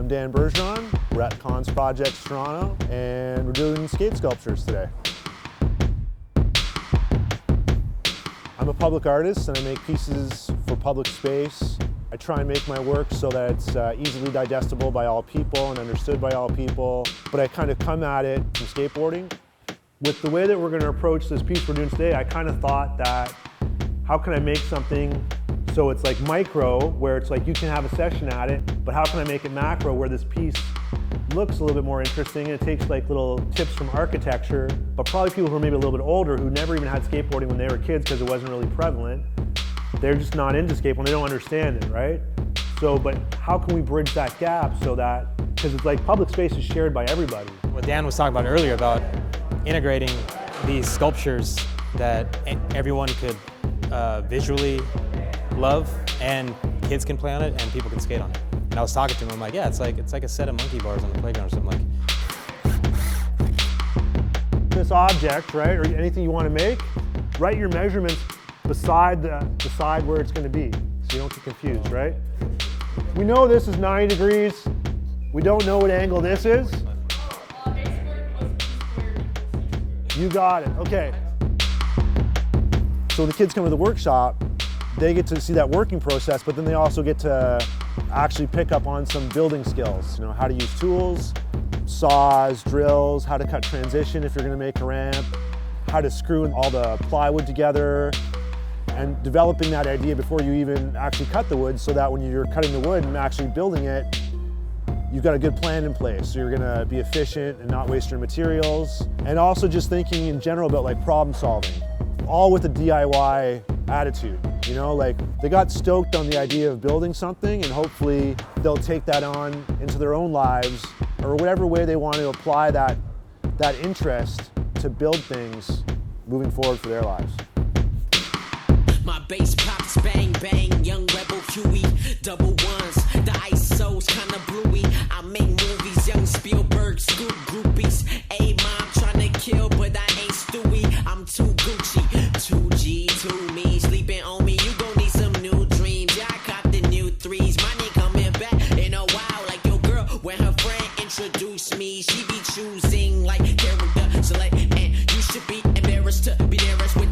I'm Dan Bergeron. We're at Cons Projects Toronto, and we're doing skate sculptures today. I'm a public artist, and I make pieces for public space. I try and make my work so that it's easily digestible by all people and understood by all people, but I kind of come at it from skateboarding. With the way that we're going to approach this piece we're doing today, I kind of thought that, how can I make something so it's like micro, where it's like you can have a session at it, but how can I make it macro, where this piece looks a little bit more interesting, and it takes like little tips from architecture, but probably people who are maybe a little bit older who never even had skateboarding when they were kids because it wasn't really prevalent. They're just not into skateboarding, they don't understand it, right? So, but how can we bridge that gap so that, because it's like public space is shared by everybody. What Dan was talking about earlier about integrating these sculptures that everyone could visually love, and kids can play on it and people can skate on it. And I was talking to him, I'm like, yeah, it's like a set of monkey bars on the playground or something. Like, this object, right, or anything you want to make, write your measurements beside where it's going to be, so you don't get confused, right? We know this is 90 degrees. We don't know what angle this is. You got it, okay. So when the kids come to the workshop, they get to see that working process, but then they also get to actually pick up on some building skills, how to use tools, saws, drills, how to cut transition if you're going to make a ramp, how to screw all the plywood together, and developing that idea before you even actually cut the wood, so that when you're cutting the wood and actually building it, you've got a good plan in place. So you're going to be efficient and not waste your materials. And also just thinking in general about like problem solving, all with a DIY attitude. Like they got stoked on the idea of building something, and hopefully they'll take that on into their own lives, or whatever way they want to apply that interest to build things moving forward for their lives. My bass pops bang bang, young rebel QE, double ones, the ISO's kinda bluey. I make movies, young Spielberg, scoop groupies. A mom tryna kill, but I ain't Stewie. I'm too Gucci, 2G, 2 me, sleeping on me. You gon' need some new dreams. Yeah, I caught the new threes. Money coming back in a while, like your girl when her friend introduced me. She be choosing like character select, and you should be embarrassed to be nearest with